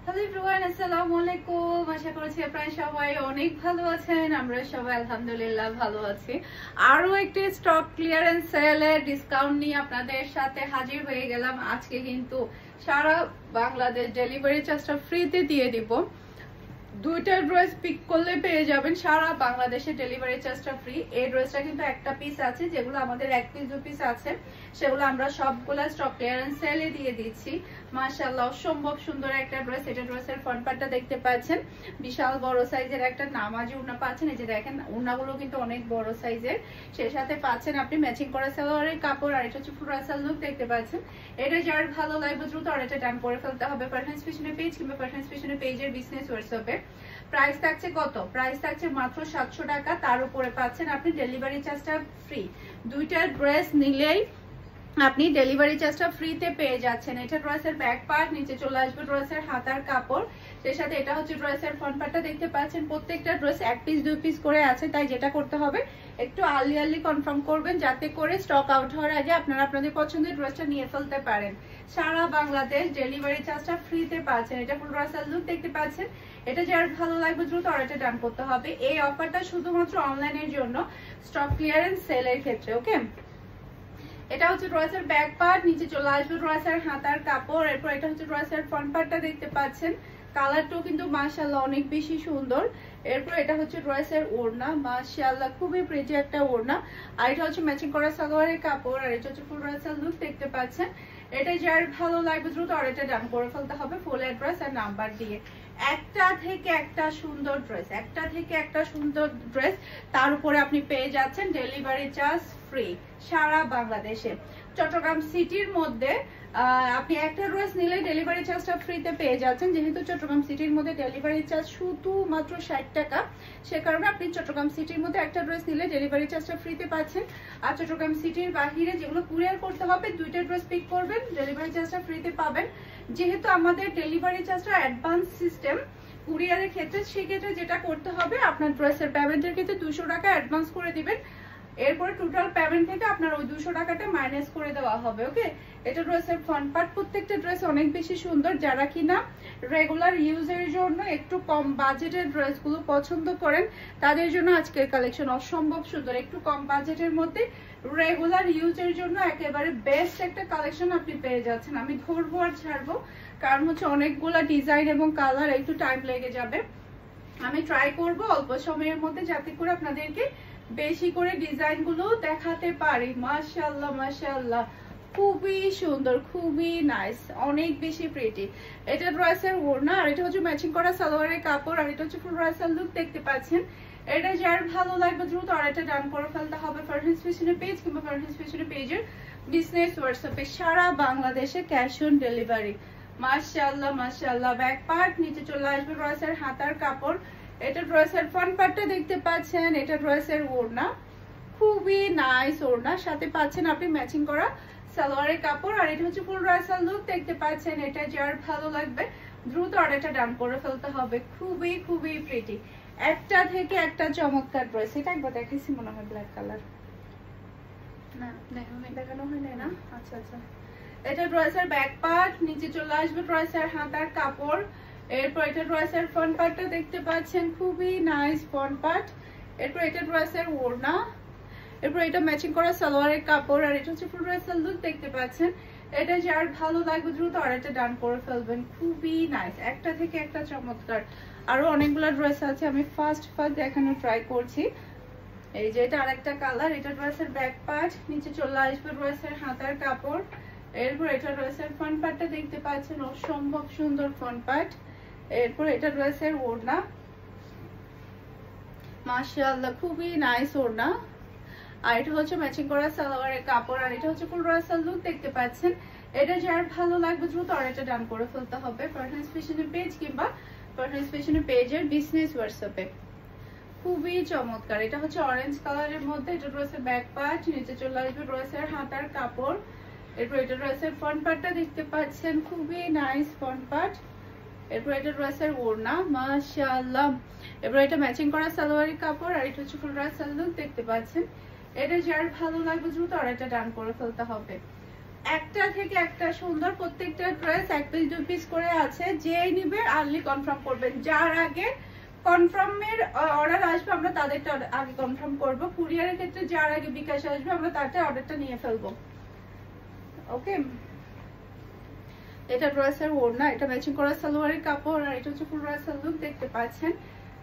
Hello everyone, আসসালামু আলাইকুম। আশা করছি আপনারা সবাই অনেক ভালো আছেন। আমরা সবাই আলহামদুলিল্লাহ ভালো আছি। আরো একটি স্টক ক্লিয়ারেন্স সেলের ডিসকাউন্ট নিয়ে আপনাদের সাথে হাজির হয়ে গেলাম। আজকে কিন্তু সারা বাংলাদেশ ডেলিভারি চার্জটা ফ্রিতে দিয়ে দিব। দুইটা ড্রেস পিক করলে পেয়ে যাবেন সারা বাংলাদেশে ডেলিভারি চার্জটা ফ্রি। এই ড্রেসটা কিন্তু একটা পিস আছে, যেগুলো আমাদের এক পিস দু পিস আছে সেগুলো আমরা সবগুলা স্টক ক্লিয়ারেন্স সেলে দিয়ে দিচ্ছি। মাশাআল্লাহ অসম্ভব সুন্দর একটা ড্রেস। এটা ড্রেসের ফ্রন্ট পার্টটা দেখতে পাচ্ছেন, বিশাল বড় সাইজের একটা নামাজি ওড়না পাচ্ছেন। এই যে দেখেন ওড়নাগুলো কিন্তু অনেক বড় সাইজের। সেই সাথে পাচ্ছেন আপনি ম্যাচিং করা সালোয়ারের কাপড়, আর এটা হচ্ছে ফুল রাসাল লুক দেখতে পাচ্ছেন। এটা যার ভালো লাগবে দ্রুত অর্ডারটা ডান করে ফেলতে হবে পারফেন্স ফ্যাশনের পেজ কিংবা পারফেন্স ফ্যাশনের পেজের বিজনেস হোয়াটসঅ্যাপে। প্রাইস থাকছে কত? প্রাইস থাকছে মাত্র 700 টাকা। তার উপরে পাচ্ছেন আপনি ডেলিভারি চার্জটা ফ্রি। দুইটা ড্রেস নিলেই আপনি ডেলিভারি চার্জটা ফ্রিতে পেয়ে যাচ্ছেন। এটা ড্রেসের ব্যাক পার্ট, নিচে চলে আসবে ড্রেসের হাতার কাপড়, সেই সাথে এটা হচ্ছে ড্রেসের ফ্রন্ট পার্টটা দেখতে পাচ্ছেন। প্রত্যেকটা ড্রেস এক পিস দুই পিস করে আছে, তাই যেটা করতে হবে একটু আর্লি কনফার্ম করবেন, যাতে করে স্টক আউট হওয়ার আগে আপনারা আপনাদের পছন্দের ড্রেসটা নিয়ে ফেলতে পারেন। সারা বাংলাদেশ ডেলিভারি চার্জটা ফ্রিতে পাচ্ছেন। এটা ফুল রাসাল লুক দেখতে পাচ্ছেন। এটা যার ভালো লাগবে দ্রুত অর্ডারটা ডান করতে হবে। এই অফারটা শুধুমাত্র অনলাইনের জন্য, স্টক ক্লিয়ারেন্স সেলের ক্ষেত্রে। ওকে, এটা হচ্ছে ড্রেসের ব্যাক পার্ট, নিচে চলে আসবে ড্রেসের হাতার কাপড়। এরপর এটা হচ্ছে ড্রেসের ফ্রন্ট পার্টটা দেখতে পাচ্ছেন। কালারটাও কিন্তু মাশাআল্লাহ অনেক বেশি সুন্দর। এরপর এটা হচ্ছে ড্রেসের ওড়না, মাশাআল্লাহ খুবই প্রিটি একটা ওড়না। আর এটা হচ্ছে ম্যাচিং করা সালোয়ারের কাপড়, আর এটা হচ্ছে ফুল ড্রেসের লুক দেখতে পাচ্ছেন। এটা যার ভালো লাগবে দ্রুত অর্ডারটা ডান করে ফেলতে হবে ফুল অ্যাড্রেস আর নাম্বার দিয়ে। একটা থেকে একটা সুন্দর ড্রেস, একটা থেকে একটা সুন্দর ড্রেস, তার উপরে আপনি পেয়ে যাচ্ছেন ডেলিভারি চার্জ ফ্রি সারা বাংলাদেশে। চট্টগ্রাম সিটির মধ্যে আপনি একটা ড্রেস নিলে ডেলিভারি চার্জটা ফ্রিতে পেয়ে যাচ্ছেন। যেহেতু চট্টগ্রাম সিটির মধ্যে ডেলিভারি চার্জ শুধুমাত্র 60 টাকা, সে কারণে আপনি চট্টগ্রাম সিটির মধ্যে একটা ড্রেস নিলে ডেলিভারি চার্জটা ফ্রিতে পাচ্ছেন। আর চট্টগ্রাম সিটির বাহিরে যেগুলো কুরিয়ার করতে হবে, দুইটা ড্রেস পিক করবেন, ডেলিভারি চার্জটা ফ্রিতে পাবেন। যেহেতু আমাদের ডেলিভারি চার্জটা অ্যাডভান্স সিস্টেম কুরিয়ারের ক্ষেত্রে, সেক্ষেত্রে যেটা করতে হবে আপনার ড্রেসের পেমেন্টের ক্ষেত্রে 200 টাকা অ্যাডভান্স করে দিবেন। এরপরে টোটাল পেমেন্ট থেকে আপনার ওই 200 টাকাটা মাইনাস করে দেওয়া হবে। ওকে, এটা ড্রেসের ফ্রন্ট পার্ট। প্রত্যেকটা ড্রেস অনেক বেশি সুন্দর। যারা কিনা রেগুলার ইউজের জন্য একটু কম বাজেটের ড্রেসগুলো পছন্দ করেন, তাদের জন্য আজকের কালেকশন অসম্ভব সুন্দর। একটু কম বাজেটের মধ্যে রেগুলার ইউজের জন্য একেবারে বেস্ট একটা কালেকশন আপনি পেয়ে যাচ্ছেন। আমি ধরবো আর ছাড়বো, কারণ হচ্ছে অনেকগুলা ডিজাইন এবং কালার, একটু টাইম লেগে যাবে। আমি ট্রাই করব অল্প সময়ের মধ্যে, যাতে করে আপনাদেরকে বেশি করে ডিজাইন গুলো দেখাতে পারি। মাশাআল্লাহ মাশাআল্লাহ খুবই সুন্দর, খুবই নাইস, অনেক বেশি প্রিটি। এটা ড্রেসের ওড়না, আর এটা হচ্ছে ম্যাচিং করা সালোয়ারের কাপড়, আর এটা হচ্ছে ফুল রাসাল লুক দেখতে পাচ্ছেন। এটা যার ভালো লাগবে দ্রুত অর্ডারটা ডান করে ফেলতে হবে পারফেন্স ফ্যাশনের পেজ কিংবা পারফেন্স ফ্যাশনের পেজের বিজনেস হোয়াটসঅ্যাপে। সারা বাংলাদেশে ক্যাশ অন ডেলিভারি। মাশাআল্লাহ মাশাআল্লাহ। ব্যাক পার্ট, নিচে চলে আসবে ড্রেসের হাতার কাপড়। এটা ড্রেসের ফ্রন্ট পার্টটা দেখতে পাচ্ছেন। এটা ড্রেসের ওড়না, খুবই নাইস ওড়না, সাথে পাচ্ছেন আপনি ম্যাচিং করা সালোয়ারের কাপড়, আর এটা হচ্ছে ফুল রাসাল লুক দেখতে পাচ্ছেন। এটা যার ভালো লাগবে দ্রুত অর্ডারটা ডান করে ফেলতে হবে। খুবই খুবই প্রিটি, একটা থেকে একটা চমৎকার ড্রেস। এটা একবার দেখেছি মনে হয় ব্ল্যাক কালার, না দেখানো হয় না। আচ্ছা আচ্ছা, এটা ড্রেসের ব্যাক পার্ট, নিচে চলে আসবে ড্রেসের হাতার কাপড়। এরপর এটা ড্রেসের ফ্রন্ট পার্টটা দেখতে পাচ্ছেন, খুবই নাইস ফ্রন্ট পার্ট। এরপর এটা ড্রেসের ওড়না, এরপর এটা ম্যাচিং করা সালোয়ারের কাপড়, আর এটা হচ্ছে ফুল রাসাল লুক দেখতে পাচ্ছেন। এটা যার ভালো লাগবে দ্রুত অর্ডারটা ডান করে ফেলবেন। খুবই নাইস, একটা থেকে একটা চমৎকার। আরো অনেকগুলো ড্রেস আছে, আমি ফার্স্ট দেখানোর ট্রাই করছি। এই যে এটা আরেকটা কালার। এটা ড্রেসের ব্যাক পার্ট, নিচে চলে আসবে ড্রেসের হাতার কাপড়। এরপর এটা ড্রেসের ফ্রন্ট পার্টটা দেখতে পাচ্ছেন, অসম্ভব সুন্দর ফ্রন্ট পার্ট। এরপর এটা ড্রেসের ওড়না, মাশাআল্লাহ খুবই নাইস ওড়না। আর এটা হচ্ছে ম্যাচিং করা সালোয়ারের কাপড়, আর এটা হচ্ছে ফুল রাসাল লুক দেখতে পাচ্ছেন। এটা যার ভালো লাগবে দ্রুত অর্ডারটা ডান করে ফেলতে হবে পারফেন্স ফ্যাশনের পেজ কিংবা পারফেন্স ফ্যাশনের পেজের বিজনেস হোয়াটসঅ্যাপে। খুবই চমৎকার। এটা হচ্ছে অরেঞ্জ কালারের মধ্যে। এটা ড্রেসের ব্যাক পার্ট, নিচে চলে আসবে ড্রেসের হাতার কাপড়। এরপর এটা ড্রেসের ফ্রন্ট পার্টটা দেখতে পাচ্ছেন, খুবই নাইস ফ্রন্ট পার্ট। এরপর এটা ড্রেসের ওড়না, মাশাআল্লাহ। এরপর এটা ম্যাচিং করা সালোয়ারের কাপড়, আর এটা হচ্ছে ফুল রাসাল লুক দেখতে পাচ্ছেন। এটা যার ভালো লাগবে দ্রুত অর্ডারটা ডান করে ফেলতে হবে। একটা থেকে একটা সুন্দর, প্রত্যেকটা ড্রেস 1 পিস 2 পিস করে আছে। যেই নিবে আর্লি কনফার্ম করবেন, যার আগে কনফার্মের অর্ডার আসবে আমরা তাদেরটা আগে কনফার্ম করব। কুরিয়ারের ক্ষেত্রে যার আগে বিকাশ আসবে আমরা তারটা অর্ডারটা নিয়ে ফেলবো। ওকে, এটা ড্রেসের ওড়না, এটা ম্যাচিং করা সালোয়ারের কাপড়, আর এটা হচ্ছে ফুল ড্রেসের লুক দেখতে পাচ্ছেন।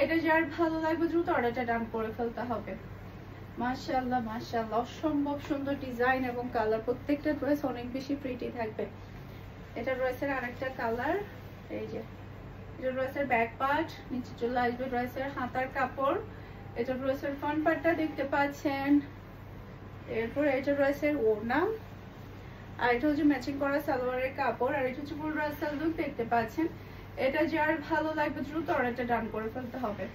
এটা যার ভালো লাগবে দ্রুত অর্ডারটা ডান করে ফেলতে হবে। মাশাআল্লাহ মাশাআল্লাহ, অসম্ভব সুন্দর ডিজাইন এবং কালার, প্রত্যেকটা ড্রেস অনেক বেশি প্রিটি থাকবে। এটা ড্রেসের আরেকটা কালার, এই যে এটা ড্রেসের ব্যাক পার্ট, নিচে চলে আসবে ড্রেসের হাতার কাপড়, এটা ড্রেসের ফ্রন্ট পার্টটা দেখতে পাচ্ছেন। এরপর এটা ড্রেসের ওড়না, আর এটা হচ্ছে ম্যাচিং করা সালোয়ারের কাপড়, আর এটা হচ্ছে ফুল ড্রেসের লুক দেখতে পাচ্ছেন। এটা যার ভালো লাগবে দ্রুত অর্ডারটা ডান করে ফেলতে হবে।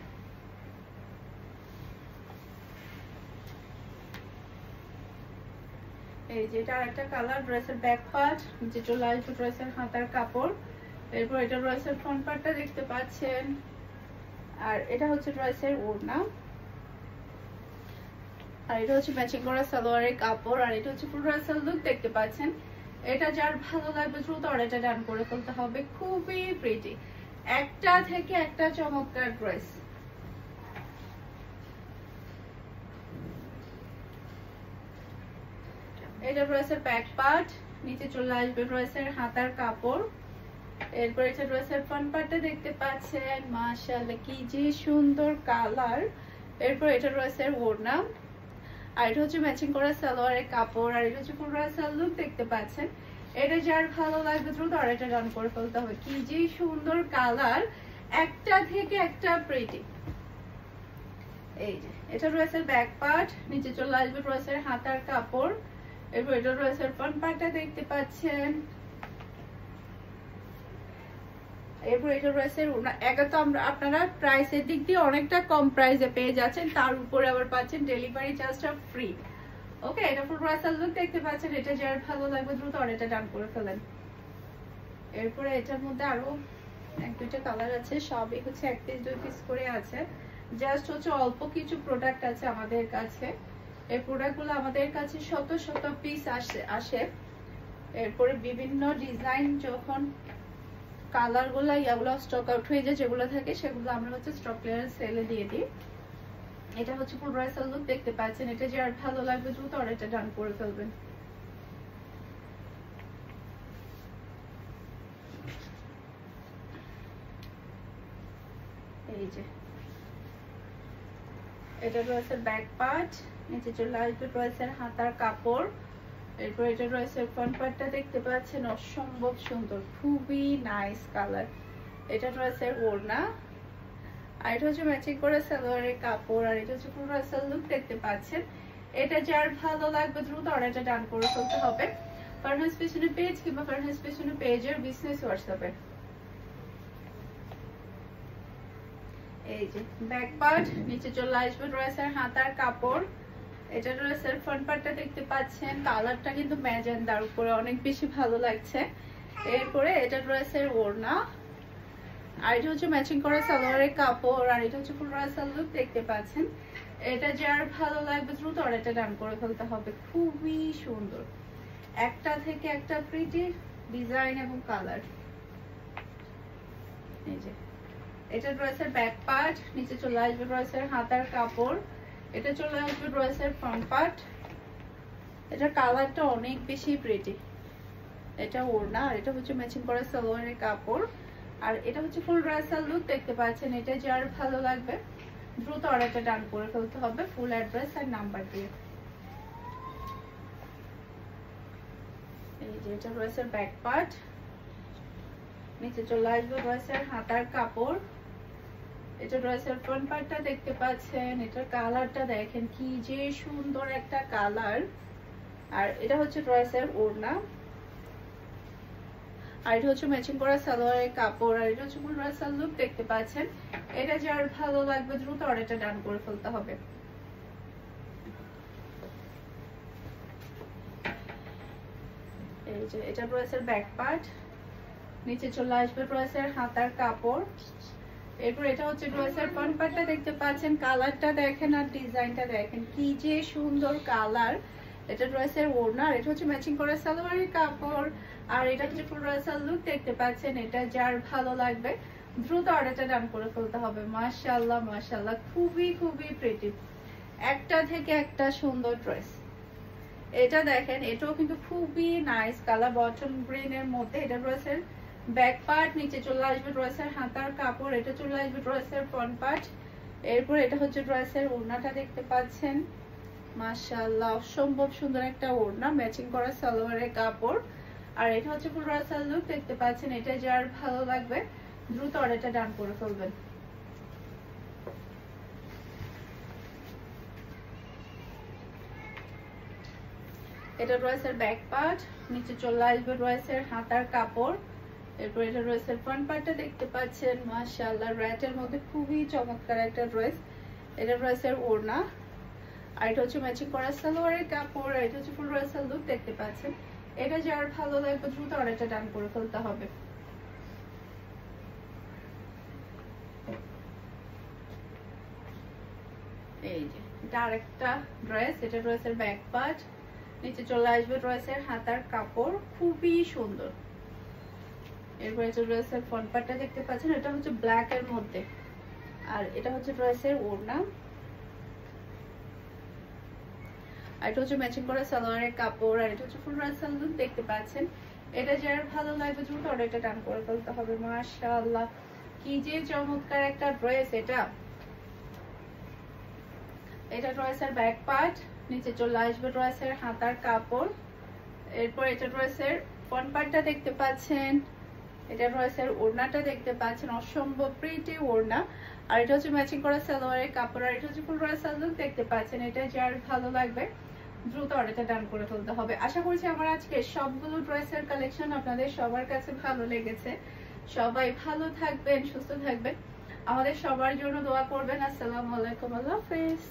এই যে এটা আরেকটা কালার, ড্রেসের ব্যাক পার্ট, নিচে চলে আসবে ড্রেসের হাতার কাপড়, এরপর এটা ড্রেসের ফ্রন্ট পার্টটা দেখতে পাচ্ছেন, আর এটা হচ্ছে ড্রেসের ওড়না, আর এটা হচ্ছে ম্যাচিং করা সালোয়ারের কাপড়, আর এটা হচ্ছে ফুল ড্রেসের লুক দেখতে পাচ্ছেন। এটা যার ভালো লাগবে দ্রুত অর্ডারটা ডান করে ফেলতে হবে। খুবই প্রিটি, একটা থেকে একটা চমৎকার ড্রেস। এটা ড্রেসের ব্যাক পার্ট, নিচে চলে আসবে ড্রেসের হাতার কাপড়, এরপর এটা ড্রেসের ফ্রন্ট পার্টটা দেখতে পাচ্ছেন। মাশাআল্লাহ কি যে সুন্দর কালার। এরপর এটা ড্রেসের ওড়না, আর এটা হচ্ছে ম্যাচিং করা সালোয়ারের কাপড়, আর এটা হচ্ছে ফুল ড্রেসের লুক দেখতে পাচ্ছেন। এটা যার ভালো লাগবে দ্রুত অর্ডারটা ডান করে ফেলতে হবে। কি যে সুন্দর কালার, একটা থেকে একটা প্রিটি। এই যে এটা ড্রেসের ব্যাক পার্ট, নিচে চলে আসবে ড্রেসের হাতার কাপড়, এরপর এটা ড্রেসের ফ্রন্ট পার্টটা দেখতে পাচ্ছেন। এরপর এটা ড্রেসের ওড়না। একা তো আপনারা প্রাইসের দিক দিয়ে অনেকটা কম প্রাইসে পেয়ে যাচ্ছেন, তার উপরে আবার পাচ্ছেন ডেলিভারি চার্জটা ফ্রি। ওকে, এটা ফুল ড্রেসের লুক দেখতে পাচ্ছেন। এটা যার ভালো লাগবে দ্রুত অর্ডারটা ডান করে ফেলেন। এরপরে এটার মধ্যে আরো 1-2টা কালার আছে, সবই হচ্ছে 1 পিস 2 পিস করে আছে। জাস্ট হচ্ছে অল্প কিছু প্রোডাক্ট আছে আমাদের কাছে। এই প্রোডাক্টগুলো আমাদের কাছে শত শত পিস আসে। এরপরে বিভিন্ন ডিজাইন যখন কালারগুলো ইয়াগুলো স্টক আউট হয়ে যায়, যেগুলো থাকে সেগুলো আমরা হচ্ছে স্টক ক্লিয়ারেন্স সেলে দিয়ে দিই। এটা হচ্ছে ফুল ড্রেসের লুক দেখতে পাচ্ছেন। এটা যার ভালো লাগবে দ্রুত অর্ডারটা ডান করে ফেলবেন। এই যে এটা ড্রেসের ব্যাক পার্ট, নিচে চলে আসবে ড্রেসের হাতার কাপড়, এরপর এটা ড্রেসের ফ্রন্ট পার্টটা দেখতে পাচ্ছেন। অসম্ভব সুন্দর, খুবই নাইস কালার। এটা ড্রেসের ওড়না, আর এটা হচ্ছে ম্যাচিং করে সালোয়ারের কাপড়, আর এটা হচ্ছে ফুল ড্রেসের লুক দেখতে পাচ্ছেন। এটা যার ভালো লাগবে দ্রুত অর্ডারটা ডান করে ফেলতে হবে। ফারহাস ফ্যাশনের পেজ কিংবা ফারহাস ফ্যাশনের পেজের বিজনেস হোয়াটসঅ্যাপে। এই যে ব্যাক পার্ট, নিচে চলে আসবে ড্রেসের হাতার কাপড়, এটা ড্রেসের ফ্রন্ট পার্টটা দেখতে পাচ্ছেন। কালারটা কিন্তু ম্যাজেন্ডার উপরে অনেক বেশি ভালো লাগছে। এরপরে এটা ড্রেসের ওড়না, আর এটা হচ্ছে ম্যাচিং করা সালোয়ারের কাপড়, আর এটা হচ্ছে ফুল ড্রেসের লুক দেখতে পাচ্ছেন। এটা যার ভালো লাগবে দ্রুত অর্ডারটা ডান করে ফেলতে হবে। খুবই সুন্দর, একটা থেকে একটা প্রিটি ডিজাইন এবং কালার। এই যে এটা ড্রেসের ব্যাক পার্ট, নিচে চলে আসবে ড্রেসের হাতার কাপড়, এটা চলে আসবে ড্রেসের ফ্রন্ট পার্ট। এটা কালারটা অনেক বেশি প্রিটি। এটা ওড়না, আর এটা হচ্ছে ম্যাচিং করা সালোয়ারের কাপড়, আর এটা হচ্ছে ফুল ড্রেসের লুক দেখতে পাচ্ছেন। এটা যার ভালো লাগবে দ্রুত অর্ডারটা ডান করে ফেলতে হবে ফুল অ্যাড্রেস আর নাম্বার দিয়ে। এই যে এটা ড্রেসের ব্যাক পার্ট, নিচে চলে আসবে ড্রেসের হাতার কাপড়, এটা ড্রেসের ফ্রন্ট পার্টটা দেখতে পাচ্ছেন। এটার কালারটা দেখেন কি যে সুন্দর একটা কালার, আর এটা হচ্ছে ড্রেসের ওড়না, আর এটা হচ্ছে ম্যাচিং করা সালোয়ারের কাপড়, আর এটা হচ্ছে ফুল ড্রেসের লুক দেখতে পাচ্ছেন। এটা যার ভালো লাগবে দ্রুত অর্ডারটা ডান করে ফেলতে হবে। এই যে এটা ড্রেসের ব্যাক পার্ট, নিচে চলে আসবে ড্রেসের হাতার কাপড়, এরপর এটা হচ্ছে ড্রেসের ফ্রন্ট পার্টটা দেখতে পাচ্ছেন। কালারটা দেখেন আর ডিজাইনটা দেখেন কি যে সুন্দর কালার। এটা ড্রেসের ওড়না, আর এটা হচ্ছে ম্যাচিং করা সালোয়ারের কাপড়, আর এটা হচ্ছে ফুল রাসাল লুক দেখতে পাচ্ছেন। এটা যার ভালো লাগবে দ্রুত অর্ডারটা ডান করে ফেলতে হবে। মাশাআল্লাহ মাশাআল্লাহ, খুবই খুবই প্রিটি, একটা থেকে একটা সুন্দর ড্রেস। এটা দেখেন, এটাও কিন্তু খুবই নাইস কালার, বটল গ্রিন এর মধ্যে। এটা ড্রেসের ব্যাক পার্ট, নিচে চলে আসবে ড্রেসের হাতার কাপড়, এটা চলে আসবে ড্রেসের ফ্রন্ট পার্ট। এরপর এটা হচ্ছে ড্রেসের ওড়নাটা দেখতে পাচ্ছেন। মাশাআল্লাহ, অসম্ভব সুন্দর একটা ওড়না, ম্যাচিং করা সালোয়ারের কাপড়, আর এটা হচ্ছে ফুল রাসাল লুক দেখতে পাচ্ছেন। এটা যার ভালো লাগবে দ্রুত অর্ডারটা ডান করে ফেলবেন। এটা ড্রেসের ব্যাক পার্ট, নিচে চলে আসবে ড্রেসের হাতার কাপড়। এরপর এটা ড্রেসের ফ্রন্ট পার্টটা দেখতে পাচ্ছেন। মাশাআল্লাহ, রেডের মধ্যে খুবই চমৎকার একটা ড্রেস। এটা ড্রেসের ওড়না, আর এটা হচ্ছে ম্যাচিং করা সালোয়ারের কাপড়, আর এটা হচ্ছে ফুল রাসাল লুক দেখতে পাচ্ছেন। এটা যার ভালো লাগবে দ্রুত অর্ডারটা ডান করে ফেলতে হবে। এই যে এটা আরেকটা ড্রেস, এটা ড্রেসের ব্যাক পার্ট, নিচে চলে আসবে ড্রেসের হাতার কাপড়, খুবই সুন্দর। এরপর এটা ড্রেসের ফ্রন্ট পার্টটা দেখতে পাচ্ছেন, এটা হচ্ছে ব্ল্যাক এর মধ্যে, আর এটা হচ্ছে ড্রেসের ওড়না, আর এটা হচ্ছে ম্যাচিং করা সালোয়ারের কাপড়, আর এটা হচ্ছে ফুল রাসাল লুক দেখতে পাচ্ছেন। এটা যার ভালো লাগবে দ্রুত অর্ডারটা ডান করে ফেলতে হবে। মাশাআল্লাহ, কি যে চমৎকার একটা ড্রেস। এটা ড্রেসের ব্যাক পার্ট, নিচে চলে আসবে ড্রেসের হাতার কাপড়। এরপর এটা ড্রেসের ফ্রন্ট পার্টটা দেখতে পাচ্ছেন, এটা ড্রেসের ওড়নাটা দেখতে পাচ্ছেন, অসম্ভব প্রিটি ওড়না, আর এটা হচ্ছে ম্যাচিং করা সালোয়ারের কাপড়, আর এটা হচ্ছে ফুল রাসাল লুক দেখতে পাচ্ছেন। এটা যার ভালো লাগবে দ্রুত অর্ডারটা ডান করে ফেলতে হবে। আশা করছি আমার আজকে সবগুলো ড্রেসের কালেকশন আপনাদের সবার কাছে ভালো লেগেছে। সবাই ভালো থাকবেন, সুস্থ থাকবেন, আমাদের সবার জন্য দোয়া করবেন। আসসালামু আলাইকুম, আল্লাহ হাফেজ।